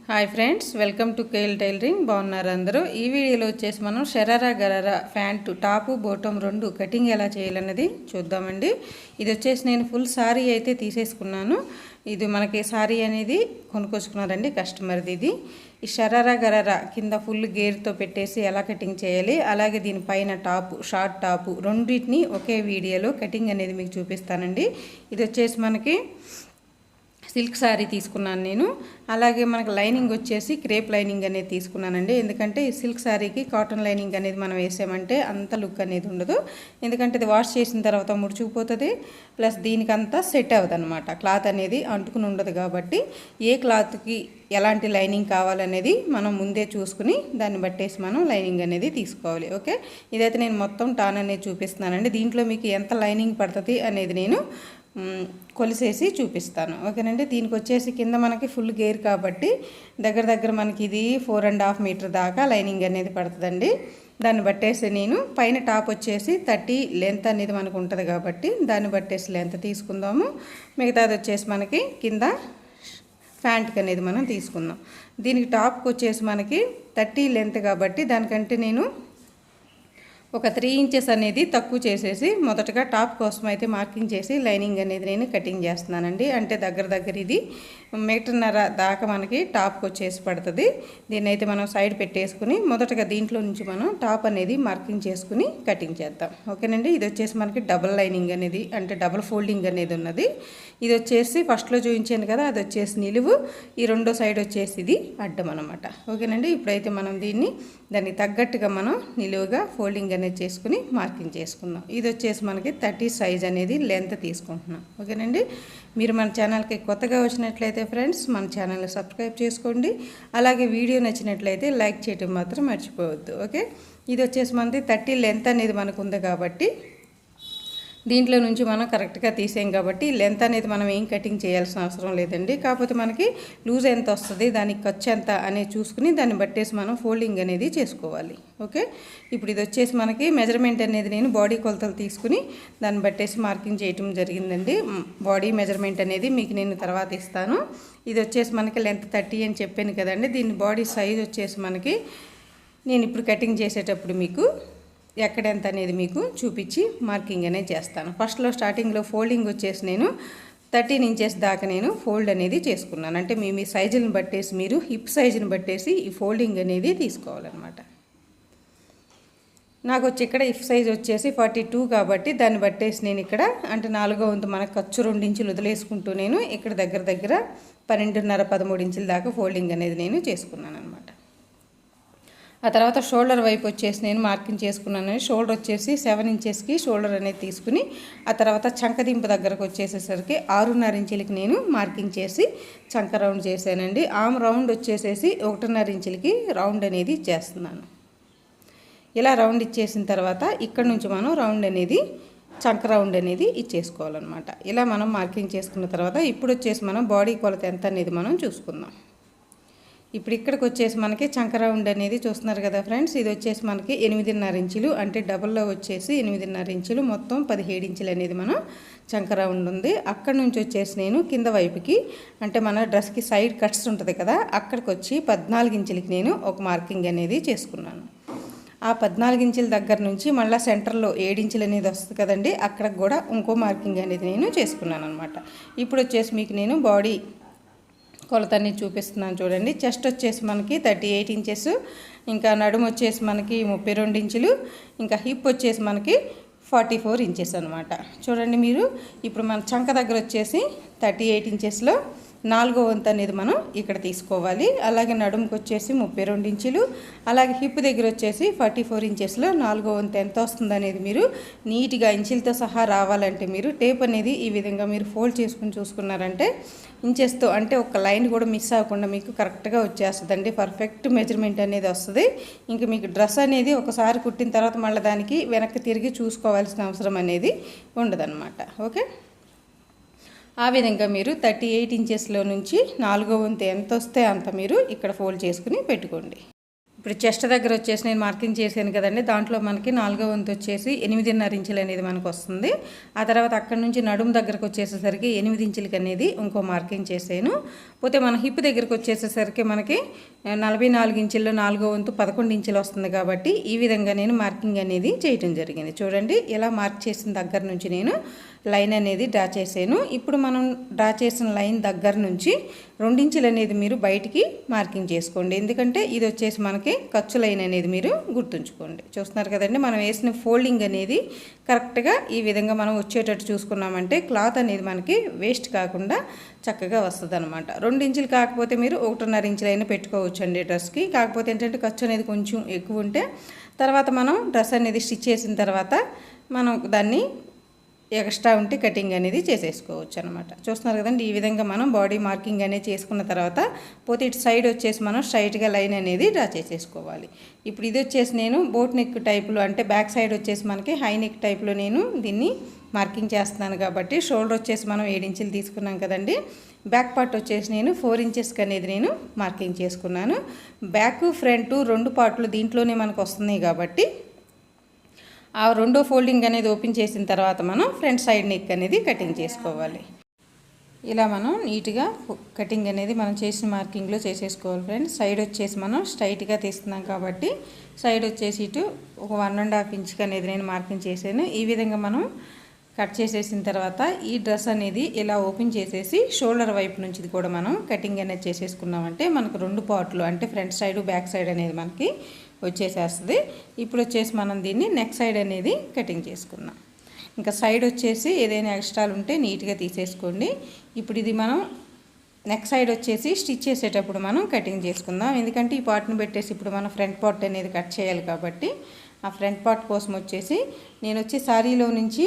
Hi friends, welcome to KL tailoring. బాగున్నారు అందరూ. ఈ వీడియోలో వచ్చేసి మనం sharara gharara pant top bottom రెండు కటింగ్ ఎలా చేయాలన్నది చూద్దామండి. ఇది వచ్చేసి నేను ఫుల్ సారీ అయితే తీసేసుకున్నాను. ఇది మనకి సారీ అనేది కొనుక్కొచ్చుకున్నారండి కస్టమర్ది. ఇది ఈ షరారా గరారా కింద ఫుల్ గేర్తో పెట్టేసి ఎలా కటింగ్ చేయాలి, అలాగే దీనిపైన టాపు షార్ట్ టాపు రెండింటిని ఒకే వీడియోలో కటింగ్ అనేది మీకు చూపిస్తానండి. ఇది వచ్చేసి మనకి సిల్క్ శారీ తీసుకున్నాను నేను. అలాగే మనకు లైనింగ్ వచ్చేసి క్రేప్ లైనింగ్ అనేది తీసుకున్నానండి. ఎందుకంటే ఈ సిల్క్ శారీకి కాటన్ లైనింగ్ అనేది మనం వేసామంటే అంత లుక్ అనేది ఉండదు. ఎందుకంటే ఇది వాష్ చేసిన తర్వాత ముడుచుకుపోతుంది, ప్లస్ దీనికంతా సెట్ అవ్వదు అనమాట. క్లాత్ అనేది అంటుకుని ఉండదు. కాబట్టి ఏ క్లాత్కి ఎలాంటి లైనింగ్ కావాలనేది మనం ముందే చూసుకుని దాన్ని బట్టేసి మనం లైనింగ్ అనేది తీసుకోవాలి. ఓకే, ఇదైతే నేను మొత్తం టాన్ అనేది చూపిస్తున్నానండి. దీంట్లో మీకు ఎంత లైనింగ్ పడుతుంది అనేది నేను కొలిసేసి చూపిస్తాను. ఓకేనండి. దీనికి వచ్చేసి కింద మనకి ఫుల్ గేర్ కాబట్టి దగ్గర మనకి ఇది 4.5 మీటర్ దాకా లైనింగ్ అనేది పడుతుందండి. దాన్ని బట్టేసి నేను పైన టాప్ వచ్చేసి 30 లెంత్ అనేది మనకు ఉంటుంది కాబట్టి దాన్ని బట్టేసి లెంత్ తీసుకుందాము. మిగతాది వచ్చేసి మనకి కింద ప్యాంట్కి అనేది మనం తీసుకుందాం. దీనికి టాప్కి వచ్చేసి మనకి 30 లెంత్ కాబట్టి దానికంటే నేను ఒక 3 ఇంచెస్ అనేది తక్కువ చేసేసి మొదటగా టాప్ కోసం అయితే మార్కింగ్ చేసి లైనింగ్ అనేది నేను కటింగ్ చేస్తున్నానండి. అంటే దగ్గర ఇది 1.5 మీటర్ దాకా మనకి టాప్కి వచ్చేసి పడుతుంది. దీన్ని అయితే మనం సైడ్ పెట్టేసుకుని మొదటగా దీంట్లో నుంచి మనం టాప్ అనేది మార్కింగ్ చేసుకుని కటింగ్ చేద్దాం. ఓకేనండి. ఇది వచ్చేసి మనకి డబుల్ లైనింగ్ అనేది అంటే డబుల్ ఫోల్డింగ్ అనేది ఉన్నది. ఇది వచ్చేసి ఫస్ట్లో చూపించాను కదా, అది వచ్చేసి నిలువు, ఈ రెండో సైడ్ వచ్చేసి ఇది అడ్డం అనమాట. ఓకేనండి. ఇప్పుడైతే మనం దానికి తగ్గట్టుగా మనం నిలువుగా ఫోల్డింగ్ అనేది చేసుకుని మార్కింగ్ చేసుకుందాం. ఇది వచ్చేసి మనకి 30 సైజ్ అనేది లెంత్ తీసుకుంటున్నాం. ఓకేనండి. మీరు మన ఛానల్కి కొత్తగా వచ్చినట్లయితే ఫ్రెండ్స్ మన ఛానల్ని సబ్స్క్రైబ్ చేసుకోండి. అలాగే వీడియో నచ్చినట్లయితే లైక్ చేయడం మాత్రం మర్చిపోవద్దు. ఓకే, ఇది వచ్చేసి మనది 30 లెంత్ అనేది మనకు ఉంది కాబట్టి దీంట్లో నుంచి మనం కరెక్ట్గా తీసాం కాబట్టి లెంత్ అనేది మనం ఏం కటింగ్ చేయాల్సిన అవసరం లేదండి. కాకపోతే మనకి లూజ్ ఎంత వస్తుంది, దానికి ఖర్చు ఎంత అనేది చూసుకుని దాన్ని బట్టేసి మనం ఫోల్డింగ్ అనేది చేసుకోవాలి. ఓకే, ఇప్పుడు ఇది వచ్చేసి మనకి మెజర్మెంట్ అనేది నేను బాడీ కొలతలు తీసుకుని దాన్ని బట్టేసి మార్కింగ్ చేయటం జరిగిందండి. బాడీ మెజర్మెంట్ అనేది మీకు నేను తర్వాత ఇస్తాను. ఇది వచ్చేసి మనకి లెంత్ 30 అని చెప్పాను కదండి. దీని బాడీ సైజ్ వచ్చేసి మనకి నేను ఇప్పుడు కటింగ్ చేసేటప్పుడు మీకు ఎక్కడెంత అనేది మీకు చూపించి మార్కింగ్ అనేది చేస్తాను. ఫస్ట్లో స్టార్టింగ్లో ఫోల్డింగ్ వచ్చేసి నేను 13 ఇంచెస్ దాకా నేను ఫోల్డ్ అనేది చేసుకున్నాను. అంటే మీ సైజుని బట్టేసి మీరు హిప్ సైజుని బట్టేసి ఈ ఫోల్డింగ్ అనేది తీసుకోవాలన్నమాట. నాకు వచ్చి ఇక్కడ హిప్ సైజ్ వచ్చేసి 42 కాబట్టి దాన్ని బట్టేసి నేను ఇక్కడ అంటే 4వ వంతు మనకు ఖర్చు 2 ఇంచులు వదిలేసుకుంటూ నేను ఇక్కడ దగ్గర 12.5 13 ఇంచుల దాకా ఫోల్డింగ్ అనేది నేను చేసుకున్నాను అనమాట. ఆ తర్వాత షోల్డర్ వైపు వచ్చేసి నేను మార్కింగ్ చేసుకున్నాను. షోల్డర్ వచ్చేసి 7 ఇంచెస్కి షోల్డర్ అనేది తీసుకుని ఆ తర్వాత చంకదింపు దగ్గరకు వచ్చేసేసరికి 6.5 ఇంచులకి నేను మార్కింగ్ చేసి చంక రౌండ్ చేశానండి. ఆమ్ రౌండ్ వచ్చేసేసి 1.5 ఇంచులకి రౌండ్ అనేది ఇచ్చేస్తున్నాను. ఇలా రౌండ్ ఇచ్చేసిన తర్వాత ఇక్కడ నుంచి మనం రౌండ్ అనేది చంక రౌండ్ అనేది ఇచ్చేసుకోవాలన్నమాట. ఇలా మనం మార్కింగ్ చేసుకున్న తర్వాత ఇప్పుడు వచ్చేసి మనం బాడీ కొలత ఎంత అనేది మనం చూసుకుందాం. ఇప్పుడు ఇక్కడికి వచ్చేసి మనకి చంక రౌండ్ అనేది చూస్తున్నారు కదా ఫ్రెండ్స్. ఇది వచ్చేసి మనకి 8.5 ఇంచులు అంటే డబుల్లో వచ్చేసి 8.5 ఇంచులు, మొత్తం 17 ఇంచులు అనేది మనం చంక రౌండ్ ఉంది. అక్కడ నుంచి వచ్చేసి నేను కింద వైపుకి అంటే మన డ్రెస్కి సైడ్ కట్స్ ఉంటుంది కదా, అక్కడికి వచ్చి 14 ఇంచులకి నేను ఒక మార్కింగ్ అనేది చేసుకున్నాను. ఆ 14 ఇంచుల దగ్గర నుంచి మళ్ళీ సెంటర్లో 7 ఇంచులు అనేది వస్తుంది కదండి, అక్కడికి కూడా ఇంకో మార్కింగ్ అనేది నేను చేసుకున్నాను అనమాట. ఇప్పుడు వచ్చేసి మీకు నేను బాడీ కొలతని చూపిస్తున్నాను చూడండి. చెస్ట్ వచ్చేసి మనకి 38 ఇంచెస్, ఇంకా నడుము వచ్చేసి మనకి 32 ఇంచులు, ఇంకా హిప్ వచ్చేసి మనకి 44 ఇంచెస్ అనమాట. చూడండి మీరు ఇప్పుడు మన చంక దగ్గర వచ్చేసి 38 ఇంచెస్లో 4వ వంతు అనేది మనం ఇక్కడ తీసుకోవాలి. అలాగే నడుముకి వచ్చేసి 32 ఇంచులు, అలాగే హిప్ దగ్గర వచ్చేసి 44 ఇంచెస్లో 4వ వంతు ఎంత వస్తుంది అనేది మీరు నీట్గా ఇంచులతో సహా రావాలంటే మీరు టేప్ అనేది ఈ విధంగా మీరు ఫోల్డ్ చేసుకుని చూసుకున్నారంటే ఇంచెస్తో అంటే ఒక లైన్ కూడా మిస్ అవ్వకుండా మీకు కరెక్ట్గా వచ్చేస్తుందండి. పర్ఫెక్ట్ మెజర్మెంట్ అనేది వస్తుంది. ఇంకా మీకు డ్రెస్ అనేది ఒకసారి కుట్టిన తర్వాత మళ్ళీ దానికి వెనక్కి తిరిగి చూసుకోవాల్సిన అవసరం అనేది ఉండదన్నమాట. ఓకే, ఆ విధంగా మీరు 38 ఇంచెస్లో నుంచి 4వ వంతు ఎంత వస్తే అంత మీరు ఇక్కడ ఫోల్డ్ చేసుకుని పెట్టుకోండి. ఇప్పుడు చెస్ట్ దగ్గర వచ్చేసి నేను మార్కింగ్ చేశాను కదండి, దాంట్లో మనకి 4వ వంతు వచ్చేసి 8.5 ఇంచులు అనేది మనకు వస్తుంది. ఆ తర్వాత అక్కడ నుంచి నడుము దగ్గరకు వచ్చేసేసరికి 8 ఇంచులకి అనేది ఇంకో మార్కింగ్ చేశాను. పోతే మన హిప్ దగ్గరకు వచ్చేసేసరికి మనకి 44 ఇంచుల్లో 4వ వంతు 11 ఇంచులు వస్తుంది. కాబట్టి ఈ విధంగా నేను మార్కింగ్ అనేది చేయటం జరిగింది. చూడండి, ఇలా మార్క్ చేసిన దగ్గర నుంచి నేను లైన్ అనేది డ్రా చేశాను. ఇప్పుడు మనం డ్రా చేసిన లైన్ దగ్గర నుంచి 2 ఇంచులు అనేది మీరు బయటికి మార్కింగ్ చేసుకోండి. ఎందుకంటే ఇది వచ్చేసి మనకి ఖర్చు లైన్ అనేది మీరు గుర్తుంచుకోండి. చూస్తున్నారు కదండి, మనం వేసిన ఫోల్డింగ్ అనేది కరెక్ట్గా ఈ విధంగా మనం వచ్చేటట్టు చూసుకున్నామంటే క్లాత్ అనేది మనకి వేస్ట్ కాకుండా చక్కగా వస్తుంది అనమాట. 2 ఇంచులు కాకపోతే మీరు 1.5 ఇంచులు అయినా పెట్టుకోవచ్చు అండి డ్రెస్కి. కాకపోతే ఏంటంటే ఖర్చు అనేది కొంచెం ఎక్కువ ఉంటే తర్వాత మనం డ్రెస్ అనేది స్టిచ్ చేసిన తర్వాత మనం దాన్ని ఎక్స్ట్రా ఉంటే కటింగ్ అనేది చేసేసుకోవచ్చు అనమాట. చూస్తున్నారు కదండి, ఈ విధంగా మనం బాడీ మార్కింగ్ అనేది చేసుకున్న తర్వాత పోతే ఇటు సైడ్ వచ్చేసి మనం స్ట్రైట్గా లైన్ అనేది డ్రా చేసేసుకోవాలి. ఇప్పుడు ఇది వచ్చేసి నేను బోట్ నెక్ టైప్లో, అంటే బ్యాక్ సైడ్ వచ్చేసి మనకి హై నెక్ టైప్లో నేను దీన్ని మార్కింగ్ చేస్తున్నాను. కాబట్టి షోల్డర్ వచ్చేసి మనం 7 ఇంచులు తీసుకున్నాం కదండి, బ్యాక్ పార్ట్ వచ్చేసి నేను 4 ఇంచెస్కి అనేది నేను మార్కింగ్ చేసుకున్నాను. బ్యాక్ ఫ్రంట్ 2 పార్ట్లు దీంట్లోనే మనకు వస్తున్నాయి కాబట్టి ఆ రెండో ఫోల్డింగ్ అనేది ఓపెన్ చేసిన తర్వాత మనం ఫ్రంట్ సైడ్ నెక్ అనేది కటింగ్ చేసుకోవాలి. ఇలా మనం నీట్గా కటింగ్ అనేది మనం చేసిన మార్కింగ్లో చేసేసుకోవాలి ఫ్రెండ్స్. సైడ్ వచ్చేసి మనం స్ట్రైట్గా తీస్తున్నాం కాబట్టి సైడ్ వచ్చేసి ఇటు ఒక 1.5 ఇంచ్కి అనేది నేను మార్కింగ్ చేశాను. ఈ విధంగా మనం కట్ చేసేసిన తర్వాత ఈ డ్రెస్ అనేది ఇలా ఓపెన్ చేసేసి షోల్డర్ వైపు నుంచి కూడా మనం కటింగ్ అనేది చేసేసుకున్నామంటే మనకు 2 పార్ట్లు, అంటే ఫ్రంట్ సైడ్ బ్యాక్ సైడ్ అనేది మనకి వచ్చేసేస్తుంది. ఇప్పుడు వచ్చేసి మనం దీన్ని నెక్ సైడ్ అనేది కటింగ్ చేసుకున్నాం. ఇంకా సైడ్ వచ్చేసి ఏదైనా ఎక్స్ట్రాలు ఉంటే నీట్గా తీసేసుకోండి. ఇప్పుడు ఇది మనం నెక్ సైడ్ వచ్చేసి స్టిచ్ చేసేటప్పుడు మనం కటింగ్ చేసుకుందాం. ఎందుకంటే ఈ పార్ట్ని పెట్టేసి ఇప్పుడు మనం ఫ్రంట్ పార్ట్ అనేది కట్ చేయాలి కాబట్టి ఆ ఫ్రంట్ పార్ట్ కోసం వచ్చేసి నేను వచ్చి శారీలో నుంచి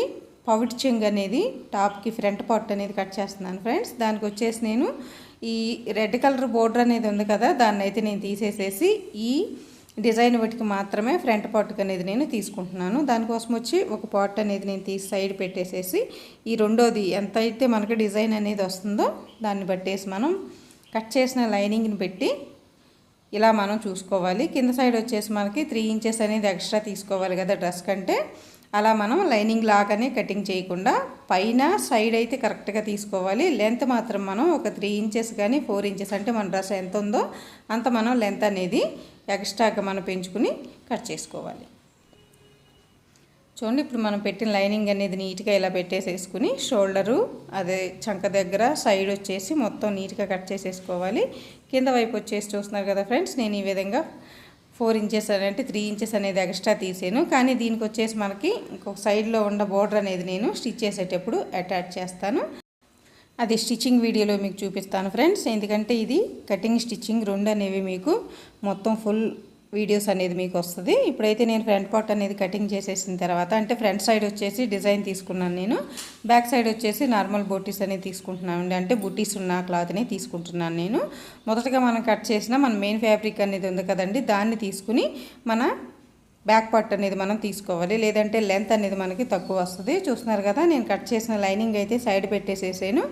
పవిట్ చెంగ్ అనేది టాప్కి ఫ్రంట్ పార్ట్ అనేది కట్ చేస్తున్నాను ఫ్రెండ్స్. దానికి వచ్చేసి నేను ఈ రెడ్ కలర్ బోర్డర్ అనేది ఉంది కదా, దాన్ని అయితే నేను తీసేసేసి ఈ డిజైన్ వాటికి మాత్రమే ఫ్రంట్ పార్ట్కి అనేది నేను తీసుకుంటున్నాను. దానికోసం వచ్చి ఒక పార్ట్ అనేది నేను తీసి సైడ్ పెట్టేసేసి ఈ రెండోది ఎంత అయితే మనకి డిజైన్ అనేది వస్తుందో దాన్ని బట్టేసి మనం కట్ చేసిన లైనింగ్ని పెట్టి ఇలా మనం చూసుకోవాలి. కింద సైడ్ వచ్చేసి మనకి 3 ఇంచెస్ అనేది ఎక్స్ట్రా తీసుకోవాలి కదా డ్రెస్ కంటే, అలా మనం లైనింగ్ లాగానే కటింగ్ చేయకుండా పైన సైడ్ అయితే కరెక్ట్గా తీసుకోవాలి. లెంత్ మాత్రం మనం ఒక 3 ఇంచెస్ కానీ 4 ఇంచెస్, అంటే మన డ్రెస్ ఎంత ఉందో అంత మనం లెంత్ అనేది ఎక్స్ట్రాగా మనం పెంచుకుని కట్ చేసుకోవాలి. చూడండి, ఇప్పుడు మనం పెట్టిన లైనింగ్ అనేది నీట్గా ఇలా పెట్టేసేసుకుని షోల్డరు అదే చంక దగ్గర సైడ్ వచ్చేసి మొత్తం నీట్గా కట్ చేసేసుకోవాలి. కింద వైపు వచ్చేసి చూస్తున్నారు కదా ఫ్రెండ్స్, నేను ఈ విధంగా 4 ఇంచెస్ అంటే 3 ఇంచెస్ అనేది ఎక్స్ట్రా తీసాను. కానీ దీనికి వచ్చేసి మనకి ఇంకొక సైడ్లో ఉన్న బోర్డర్ అనేది నేను స్టిచ్ చేసేటప్పుడు అటాచ్ చేస్తాను. అది స్టిచ్చింగ్ వీడియోలో మీకు చూపిస్తాను ఫ్రెండ్స్. ఎందుకంటే ఇది కటింగ్ స్టిచ్చింగ్ 2 అనేవి మీకు మొత్తం ఫుల్ వీడియోస్ అనేది మీకు వస్తుంది. ఇప్పుడైతే నేను ఫ్రంట్ పార్ట్ అనేది కటింగ్ చేసేసిన తర్వాత, అంటే ఫ్రంట్ సైడ్ వచ్చేసి డిజైన్ తీసుకున్నాను నేను, బ్యాక్ సైడ్ వచ్చేసి నార్మల్ బూటీస్ అనేది తీసుకుంటున్నాను, అంటే బూటీస్ ఉన్న క్లాత్ని తీసుకుంటున్నాను నేను. మొదటగా మనం కట్ చేసిన మన మెయిన్ ఫ్యాబ్రిక్ అనేది ఉంది కదండి, దాన్ని తీసుకుని మన బ్యాక్ పార్ట్ అనేది మనం తీసుకోవాలి, లేదంటే లెంత్ అనేది మనకి తక్కువ వస్తుంది. చూస్తున్నారు కదా, నేను కట్ చేసిన లైనింగ్ అయితే సైడ్ పెట్టేసేసాను.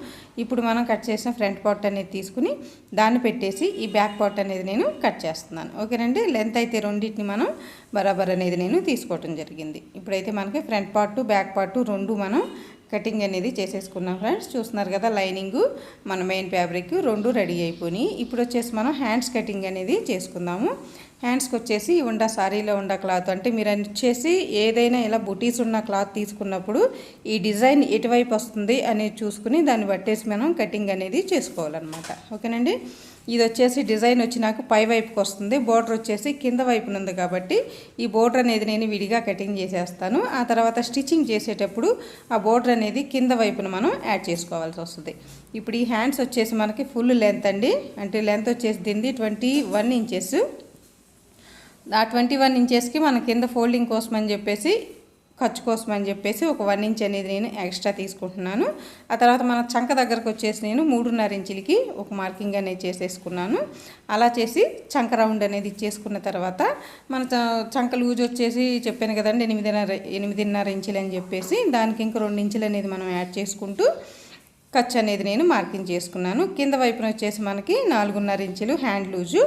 ఇప్పుడు మనం కట్ చేసిన ఫ్రంట్ పార్ట్ అనేది తీసుకుని దాన్ని పెట్టేసి ఈ బ్యాక్ పార్ట్ అనేది నేను కట్ చేస్తున్నాను. ఓకేనండి, లెంత్ అయితే రెండింటిని మనం బరాబర్ అనేది నేను తీసుకోవటం జరిగింది. ఇప్పుడైతే మనకి ఫ్రంట్ పార్ట్ బ్యాక్ పార్ట్ 2 మనం కటింగ్ అనేది చేసేసుకున్నాం ఫ్రెండ్స్. చూస్తున్నారు కదా, లైనింగు మన మెయిన్ ఫ్యాబ్రిక్ 2 రెడీ అయిపోయినాయి. ఇప్పుడు వచ్చేసి మనం హ్యాండ్స్ కటింగ్ అనేది చేసుకుందాము. హ్యాండ్స్కి వచ్చేసి ఉండ సారీలో ఉండ క్లాత్, అంటే మీరు వచ్చేసి ఏదైనా ఇలా బుటీస్ ఉన్న క్లాత్ తీసుకున్నప్పుడు ఈ డిజైన్ ఎటువైపు వస్తుంది అనేది చూసుకుని దాన్ని బట్టేసి మనం కటింగ్ అనేది చేసుకోవాలన్నమాట. ఓకేనండి, ఇది వచ్చేసి డిజైన్ వచ్చి నాకు పై వైపుకి వస్తుంది, బోర్డర్ వచ్చేసి కింద వైపున ఉంది కాబట్టి ఈ బోర్డర్ అనేది నేను విడిగా కటింగ్ చేసేస్తాను. ఆ తర్వాత స్టిచ్చింగ్ చేసేటప్పుడు ఆ బోర్డర్ అనేది కింద వైపున మనం యాడ్ చేసుకోవాల్సి వస్తుంది. ఇప్పుడు ఈ హ్యాండ్స్ వచ్చేసి మనకి ఫుల్ లెంత్ అండి, అంటే లెంత్ వచ్చేసి దీనిది 21 ఇంచెస్. ఆ 21 ఇంచెస్కి మన కింద ఫోల్డింగ్ కోసం అని చెప్పేసి ఖర్చు కోసం అని చెప్పేసి ఒక 1 ఇంచ్ అనేది నేను ఎక్స్ట్రా తీసుకుంటున్నాను. ఆ తర్వాత మన చంక దగ్గరకు వచ్చేసి నేను 3.5 ఇంచులకి ఒక మార్కింగ్ అనేది చేసేసుకున్నాను. అలా చేసి చంక రౌండ్ అనేది ఇచ్చేసుకున్న తర్వాత మన చంక లూజ్ వచ్చేసి చెప్పాను కదండి 8.5 ఇంచులు అని చెప్పేసి దానికి ఇంకా 2 ఇంచులు అనేది మనం యాడ్ చేసుకుంటూ ఖర్చు అనేది నేను మార్కింగ్ చేసుకున్నాను. కింద వైపున వచ్చేసి మనకి 4.5 ఇంచులు హ్యాండ్ లూజు,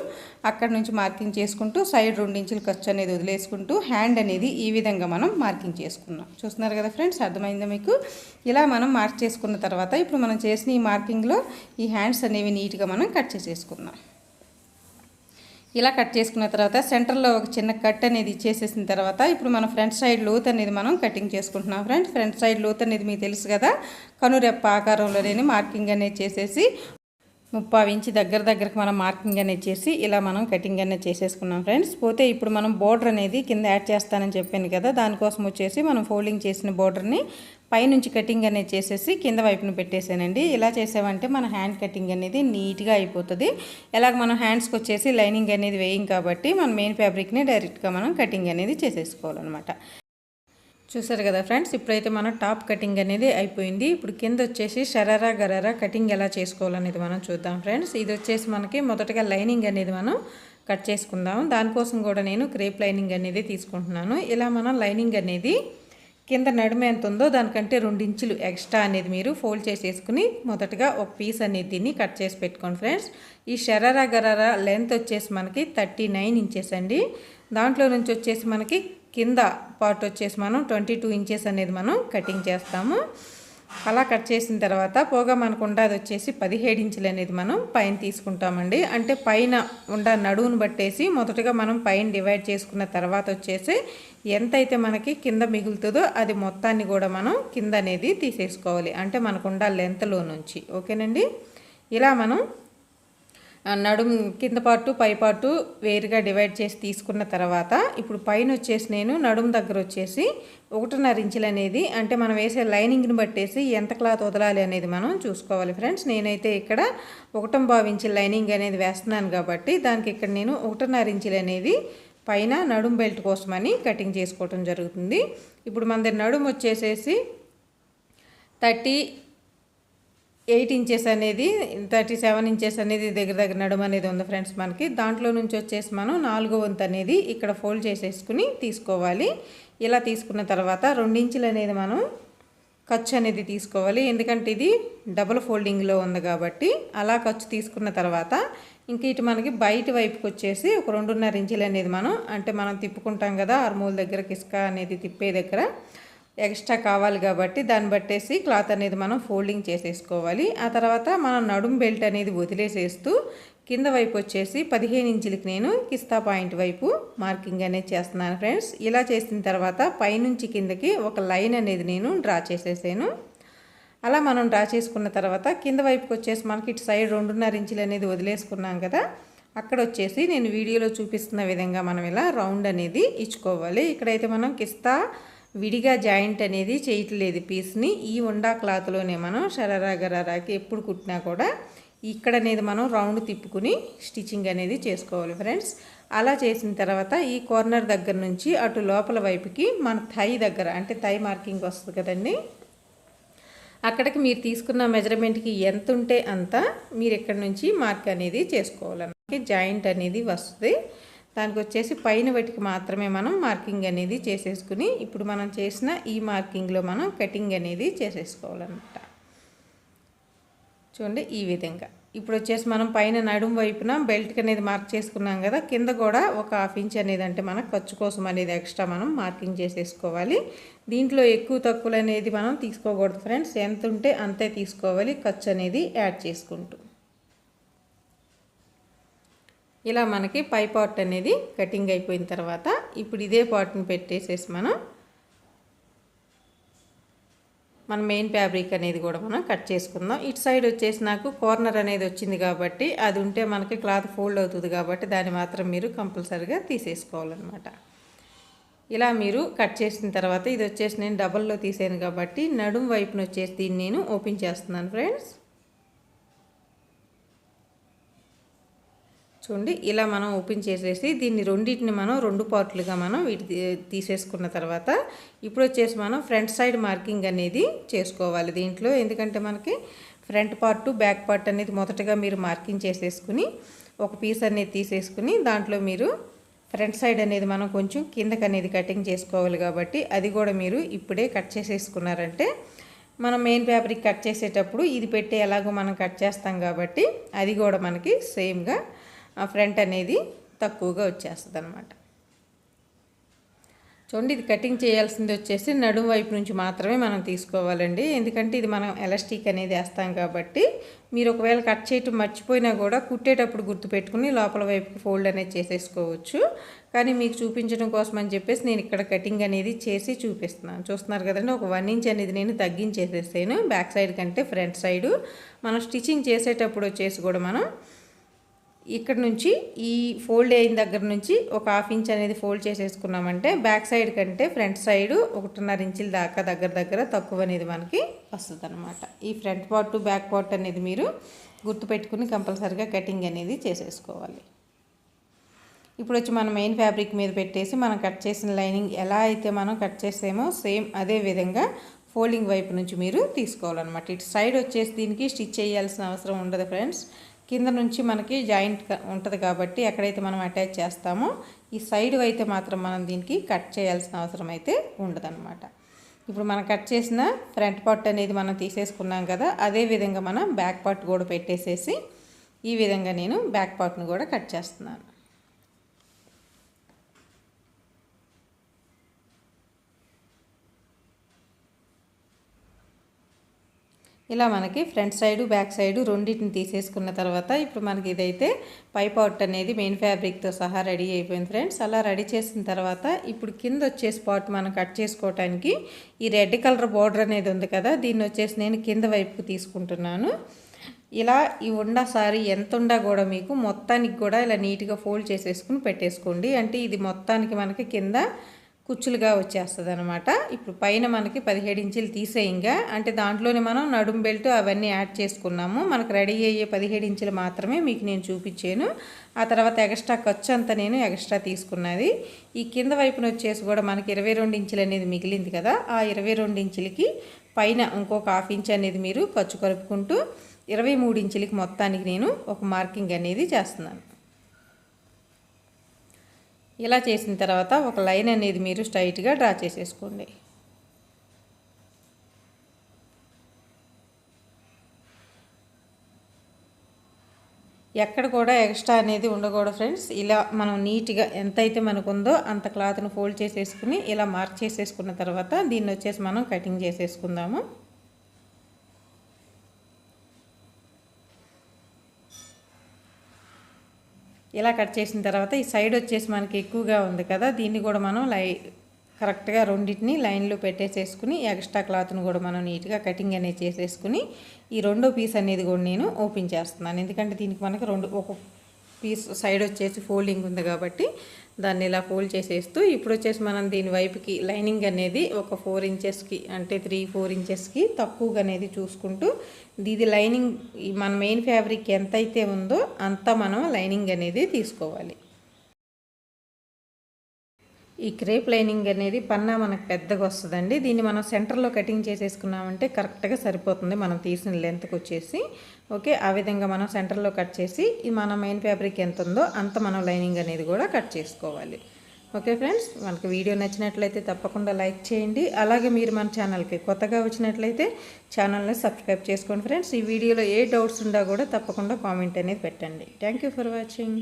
అక్కడ నుంచి మార్కింగ్ చేసుకుంటూ సైడ్ 2 ఇంచులు ఖర్చు అనేది వదిలేసుకుంటూ హ్యాండ్ అనేది ఈ విధంగా మనం మార్కింగ్ చేసుకున్నాం. చూస్తున్నారు కదా ఫ్రెండ్స్, అర్థమైందా మీకు? ఇలా మనం మార్క్ చేసుకున్న తర్వాత ఇప్పుడు మనం చేసిన ఈ మార్కింగ్లో ఈ హ్యాండ్స్ అనేవి నీట్గా మనం కట్ చేసేసుకుందాం. ఇలా కట్ చేసుకున్న తర్వాత సెంటర్లో ఒక చిన్న కట్ అనేది ఇచ్చేసేసిన తర్వాత ఇప్పుడు మనం ఫ్రంట్ సైడ్ లోత్ అనేది మనం కటింగ్ చేసుకుంటున్నాం. ఫ్రంట్ సైడ్ లోత్ అనేది మీకు తెలుసు కదా, కనురెప్ప ఆకారంలోనే మార్కింగ్ అనేది చేసేసి 30 ఇంచు దగ్గరకు మనం మార్కింగ్ అనేది చేసి ఇలా మనం కటింగ్ అనేది చేసేసుకున్నాం ఫ్రెండ్స్. పోతే ఇప్పుడు మనం బోర్డర్ అనేది కింద యాడ్ చేస్తానని చెప్పాను కదా, దానికోసం వచ్చేసి మనం ఫోల్డింగ్ చేసిన బోర్డర్ని పైనుంచి కటింగ్ అనేది చేసేసి కింద వైపును పెట్టేసానండి. ఇలా చేసామంటే మన హ్యాండ్ కటింగ్ అనేది నీట్గా అయిపోతుంది. ఎలాగ మనం హ్యాండ్స్కి వచ్చేసి లైనింగ్ అనేది వేయం కాబట్టి మన మెయిన్ ఫ్యాబ్రిక్ని డైరెక్ట్గా మనం కటింగ్ అనేది చేసేసుకోవాలన్నమాట. చూసారు కదా ఫ్రెండ్స్, ఇప్పుడైతే మనం టాప్ కటింగ్ అనేది అయిపోయింది. ఇప్పుడు కింద వచ్చేసి షరారా గరారా కటింగ్ ఎలా చేసుకోవాలనేది మనం చూద్దాం ఫ్రెండ్స్. ఇది వచ్చేసి మనకి మొదటగా లైనింగ్ అనేది మనం కట్ చేసుకుందాం. దానికోసం కూడా నేను క్రేప్ లైనింగ్ అనేది తీసుకుంటున్నాను. ఇలా మనం లైనింగ్ అనేది కింద నడుము ఎంత ఉందో దానికంటే 2 ఇంచులు ఎక్స్ట్రా అనేది మీరు ఫోల్డ్ చేసేసుకుని మొదటగా ఒక పీస్ అనేది దీన్ని కట్ చేసి పెట్టుకోండి ఫ్రెండ్స్. ఈ షరారా గరారా లెంత్ వచ్చేసి మనకి 39 ఇంచెస్ అండి. దాంట్లో నుంచి వచ్చేసి మనకి కింద పార్ట్ వచ్చేసి మనం 22 ఇంచెస్ అనేది మనం కటింగ్ చేస్తాము. అలా కట్ చేసిన తర్వాత పోగా మనకు ఉండేది వచ్చేసి 17 ఇంచులు అనేది మనం పైన తీసుకుంటామండి. అంటే పైన ఉండ నడువును బట్టేసి మొదటగా మనం పైన డివైడ్ చేసుకున్న తర్వాత వచ్చేసి ఎంతైతే మనకి కింద మిగులుతుందో అది మొత్తాన్ని కూడా మనం కింద అనేది తీసేసుకోవాలి. అంటే మనకు ఉండ లెంత్లో నుంచి. ఓకేనండి, ఇలా మనం నడుము కింద పార్టు పై పార్టు వేరుగా డివైడ్ చేసి తీసుకున్న తర్వాత ఇప్పుడు పైన వచ్చేసి నేను నడుము దగ్గర వచ్చేసి 1.5 ఇంచులు అనేది, అంటే మనం వేసే లైనింగ్ని బట్టేసి ఎంత క్లాత్ వదలాలి అనేది మనం చూసుకోవాలి ఫ్రెండ్స్. నేనైతే ఇక్కడ 1.25 ఇంచుల లైనింగ్ అనేది వేస్తున్నాను కాబట్టి దానికి ఇక్కడ నేను 1.5 ఇంచులు అనేది పైన నడుము బెల్ట్ కోసమని కటింగ్ చేసుకోవటం జరుగుతుంది. ఇప్పుడు మన దగ్గర నడుము వచ్చేసేసి 38 ఇంచెస్ అనేది 37 ఇంచెస్ అనేది దగ్గర నడుము అనేది ఉంది ఫ్రెండ్స్ మనకి. దాంట్లో నుంచి వచ్చేసి మనం 4వ వంతు అనేది ఇక్కడ ఫోల్డ్ చేసేసుకుని తీసుకోవాలి. ఇలా తీసుకున్న తర్వాత 2 ఇంచులు అనేది మనం ఖర్చు అనేది తీసుకోవాలి. ఎందుకంటే ఇది డబుల్ ఫోల్డింగ్లో ఉంది కాబట్టి అలా ఖర్చు తీసుకున్న తర్వాత ఇంక ఇటు మనకి బయట వైపుకి వచ్చేసి ఒక 2.5 ఇంచులు అనేది మనం తిప్పుకుంటాం కదా ఆర్మూల్ దగ్గర ఇసుక అనేది తిప్పే దగ్గర ఎక్స్ట్రా కావాలి కాబట్టి దాన్ని బట్టేసి క్లాత్ అనేది మనం ఫోల్డింగ్ చేసేసుకోవాలి. ఆ తర్వాత మనం నడుము బెల్ట్ అనేది వదిలేసేస్తూ కింద వైపు వచ్చేసి 15 ఇంచులకి నేను కిస్తా పాయింట్ వైపు మార్కింగ్ అనేది చేస్తున్నాను ఫ్రెండ్స్. ఇలా చేసిన తర్వాత పైనుంచి కిందకి ఒక లైన్ అనేది నేను డ్రా చేసేసాను. అలా మనం డ్రా చేసుకున్న తర్వాత కింద వైపుకి వచ్చేసి మనకి ఇటు సైడ్ 2.5 ఇంచులు అనేది వదిలేసుకున్నాం కదా, అక్కడ వచ్చేసి నేను వీడియోలో చూపిస్తున్న విధంగా మనం ఇలా రౌండ్ అనేది ఇచ్చుకోవాలి. ఇక్కడైతే మనం కిస్తా విడిగా జాయింట్ అనేది చేయట్లేదు పీస్ని. ఈ ఉండా క్లాత్లోనే మనం షరారా గరారాకి ఎప్పుడు కుట్టినా కూడా ఇక్కడ అనేది మనం రౌండ్ తిప్పుకుని స్టిచ్చింగ్ అనేది చేసుకోవాలి ఫ్రెండ్స్. అలా చేసిన తర్వాత ఈ కార్నర్ దగ్గర నుంచి అటు లోపల వైపుకి మన థై దగ్గర, అంటే థై మార్కింగ్ వస్తుంది కదండి, అక్కడికి మీరు తీసుకున్న మెజర్మెంట్కి ఎంత ఉంటే అంత మీరు ఇక్కడ నుంచి మార్క్ అనేది చేసుకోవాలన్నమాట. జాయింట్ అనేది వస్తుంది. దానికి వచ్చేసి పైన వాటికి మాత్రమే మనం మార్కింగ్ అనేది చేసేసుకుని ఇప్పుడు మనం చేసిన ఈ మార్కింగ్లో మనం కటింగ్ అనేది చేసేసుకోవాలన్నమాట. చూడండి ఈ విధంగా. ఇప్పుడు వచ్చేసి మనం పైన నడుము వైపున బెల్ట్కి అనేది మార్క్ చేసుకున్నాం కదా, కింద కూడా ఒక 1/2 ఇంచ్ అనేది అంటే మన ఖర్చు కోసం అనేది ఎక్స్ట్రా మనం మార్కింగ్ చేసేసుకోవాలి. దీంట్లో ఎక్కువ తక్కువలు అనేది మనం తీసుకోకూడదు ఫ్రెండ్స్, ఎంత ఉంటే అంతే తీసుకోవాలి ఖర్చు అనేది యాడ్ చేసుకుంటూ. ఇలా మనకి పై పార్ట్ అనేది కటింగ్ అయిపోయిన తర్వాత ఇప్పుడు ఇదే పార్ట్ని పెట్టేసేసి మన మెయిన్ ఫ్యాబ్రిక్ అనేది కూడా మనం కట్ చేసుకుందాం. ఇటు సైడ్ వచ్చేసి నాకు కార్నర్ అనేది వచ్చింది కాబట్టి అది ఉంటే మనకి క్లాత్ ఫోల్డ్ అవుతుంది కాబట్టి దాన్ని మాత్రం మీరు కంపల్సరీగా తీసేసుకోవాలన్నమాట. ఇలా మీరు కట్ చేసిన తర్వాత ఇది వచ్చేసి నేను డబల్లో తీసాను కాబట్టి నడుము వైపున వచ్చేసి దీన్ని నేను ఓపెన్ చేస్తున్నాను ఫ్రెండ్స్. చూడండి ఇలా మనం ఓపెన్ చేసేసి దీన్ని రెండింటిని మనం 2 పార్ట్లుగా మనం వీటి తీసేసుకున్న తర్వాత ఇప్పుడు వచ్చేసి మనం ఫ్రంట్ సైడ్ మార్కింగ్ అనేది చేసుకోవాలి దీంట్లో. ఎందుకంటే మనకి ఫ్రంట్ పార్ట్ బ్యాక్ పార్ట్ అనేది మొదటగా మీరు మార్కింగ్ చేసేసుకుని ఒక పీస్ అనేది తీసేసుకుని దాంట్లో మీరు ఫ్రంట్ సైడ్ అనేది మనం కొంచెం కిందకి అనేది కటింగ్ చేసుకోవాలి కాబట్టి అది కూడా మీరు ఇప్పుడే కట్ చేసేసుకున్నారంటే మనం మెయిన్ ఫ్యాబ్రిక్ కట్ చేసేటప్పుడు ఇది పెట్టి ఎలాగో మనం కట్ చేస్తాం కాబట్టి అది కూడా మనకి సేమ్గా ఫ్రంట్ అనేది తక్కువగా వచ్చేస్తుంది అన్నమాట. చూడండి, ఇది కటింగ్ చేయాల్సింది వచ్చేసి నడుము వైపు నుంచి మాత్రమే మనం తీసుకోవాలండి. ఎందుకంటే ఇది మనం ఎలాస్టిక్ అనేది వేస్తాం కాబట్టి మీరు ఒకవేళ కట్ చేయటం మర్చిపోయినా కూడా కుట్టేటప్పుడు గుర్తుపెట్టుకుని లోపల వైపుకి ఫోల్డ్ అనేది చేసేసుకోవచ్చు. కానీ మీకు చూపించడం కోసం అని చెప్పేసి నేను ఇక్కడ కటింగ్ అనేది చేసి చూపిస్తున్నాను. చూస్తున్నారు కదండి, ఒక 1 ఇంచ్ అనేది నేను తగ్గించేసేసాను బ్యాక్ సైడ్ కంటే ఫ్రంట్ సైడు. మనం స్టిచ్చింగ్ చేసేటప్పుడు వచ్చేసి కూడా మనం ఇక్కడ నుంచి ఈ ఫోల్డ్ అయిన దగ్గర నుంచి ఒక 1/2 ఇంచ్ అనేది ఫోల్డ్ చేసేసుకున్నామంటే బ్యాక్ సైడ్ కంటే ఫ్రంట్ సైడ్ 1.5 ఇంచుల దాకా దగ్గర తక్కువ అనేది మనకి వస్తుంది అనమాట. ఈ ఫ్రంట్ పార్ట్ బ్యాక్ పార్ట్ అనేది మీరు గుర్తుపెట్టుకుని కంపల్సరీగా కటింగ్ అనేది చేసేసుకోవాలి. ఇప్పుడు వచ్చి మనం మెయిన్ ఫ్యాబ్రిక్ మీద పెట్టేసి మనం కట్ చేసిన లైనింగ్ ఎలా అయితే మనం కట్ చేసామో సేమ్ అదే విధంగా ఫోల్డింగ్ వైపు నుంచి మీరు తీసుకోవాలన్నమాట. ఇటు సైడ్ వచ్చేసి దీనికి స్టిచ్ చేయాల్సిన అవసరం ఉండదు ఫ్రెండ్స్. కింద నుంచి మనకి జాయింట్ ఉంటుంది కాబట్టి ఎక్కడైతే మనం అటాచ్ చేస్తామో ఈ సైడ్ అయితే మాత్రం మనం దీనికి కట్ చేయాల్సిన అవసరం అయితే ఉండదన్నమాట. ఇప్పుడు మనం కట్ చేసిన ఫ్రంట్ పార్ట్ అనేది మనం తీసేసుకున్నాం కదా, అదే విధంగా మనం బ్యాక్ పార్ట్ కూడా పెట్టేసేసి ఈ విధంగా నేను బ్యాక్ పార్ట్ని కూడా కట్ చేస్తున్నాను. ఇలా మనకి ఫ్రంట్ సైడు బ్యాక్ సైడు రెండింటిని తీసేసుకున్న తర్వాత ఇప్పుడు మనకి ఇదైతే పై పార్ట్ అనేది మెయిన్ ఫ్యాబ్రిక్తో సహా రెడీ అయిపోయింది ఫ్రెండ్స్. అలా రెడీ చేసిన తర్వాత ఇప్పుడు కింద వచ్చేసి పార్ట్ మనం కట్ చేసుకోవడానికి ఈ రెడ్ కలర్ బార్డర్ అనేది ఉంది కదా, దీన్ని వచ్చేసి నేను కింద వైపుకు తీసుకుంటున్నాను. ఇలా ఈ ఉండా సారీ ఎంత ఉండా కూడా మీకు మొత్తానికి కూడా ఇలా నీట్గా ఫోల్డ్ చేసేసుకుని పెట్టేసుకోండి. అంటే ఇది మొత్తానికి మనకి కింద కుచ్చులుగా వచ్చేస్తుంది అనమాట. ఇప్పుడు పైన మనకి 17 ఇంచులు తీసేయంగా, అంటే దాంట్లోనే మనం నడుం బెల్ట్ అవన్నీ యాడ్ చేసుకున్నాము. మనకు రెడీ అయ్యే 17 ఇంచులు మాత్రమే మీకు నేను చూపించాను. ఆ తర్వాత ఎక్స్ట్రా ఖర్చు అంతా నేను ఎక్స్ట్రా తీసుకున్నది. ఈ కింద వైపున వచ్చేసి కూడా మనకి 22 ఇంచులు అనేది మిగిలింది కదా, ఆ 22 ఇంచులకి పైన ఇంకొక 1/2 ఇంచ్ అనేది మీరు ఖర్చు కలుపుకుంటూ 23 ఇంచులకి మొత్తానికి నేను ఒక మార్కింగ్ అనేది చేస్తున్నాను. ఇలా చేసిన తర్వాత ఒక లైన్ అనేది మీరు స్ట్రైట్గా డ్రా చేసేసుకోండి. ఎక్కడ కూడా ఎక్స్ట్రా అనేది ఉండకూడదు ఫ్రెండ్స్. ఇలా మనం నీట్గా ఎంతైతే మనకు ఉందో అంత క్లాత్ను ఫోల్డ్ చేసేసుకుని ఇలా మార్క్ చేసేసుకున్న తర్వాత దీన్ని వచ్చేసి మనం కటింగ్ చేసేసుకుందాము. ఇలా కట్ చేసిన తర్వాత ఈ సైడ్ వచ్చేసి మనకి ఎక్కువగా ఉంది కదా, దీన్ని కూడా మనం కరెక్ట్గా రెండింటిని లైన్లో పెట్టేసేసుకుని ఎక్స్ట్రా క్లాత్ను కూడా మనం నీట్గా కటింగ్ అనేది చేసేసుకుని ఈ రెండో పీస్ అనేది కూడా నేను ఓపెన్ చేస్తున్నాను. ఎందుకంటే దీనికి మనకు ఒక పీస్ సైడ్ వచ్చేసి ఫోల్డింగ్ ఉంది కాబట్టి దాన్ని ఇలా ఫోల్డ్ చేసేస్తూ ఇప్పుడు వచ్చేసి మనం దీని వైపుకి లైనింగ్ అనేది ఒక 4 ఇంచెస్కి అంటే 3-4 ఇంచెస్కి తక్కువగా అనేది చూసుకుంటూ ఇది లైనింగ్ మన మెయిన్ ఫ్యాబ్రిక్ ఎంతైతే ఉందో అంత మనం లైనింగ్ అనేది తీసుకోవాలి. ఈ క్రేప్ లైనింగ్ అనేది పన్నా మనకు పెద్దగా వస్తుందండి. దీన్ని మనం సెంటర్లో కటింగ్ చేసేసుకున్నామంటే కరెక్ట్గా సరిపోతుంది మనం తీసిన లెంత్కి వచ్చేసి. ఓకే, ఆ విధంగా మనం సెంటర్లో కట్ చేసి మన మెయిన్ ఫ్యాబ్రిక్ ఎంత ఉందో అంత మనం లైనింగ్ అనేది కూడా కట్ చేసుకోవాలి. ఓకే ఫ్రెండ్స్, మనకు వీడియో నచ్చినట్లయితే తప్పకుండా లైక్ చేయండి. అలాగే మీరు మన ఛానల్కి కొత్తగా వచ్చినట్లయితే ఛానల్ని సబ్స్క్రైబ్ చేసుకోండి ఫ్రెండ్స్. ఈ వీడియోలో ఏ డౌట్స్ ఉన్నా కూడా తప్పకుండా కామెంట్ అనేది పెట్టండి. Thank you for watching.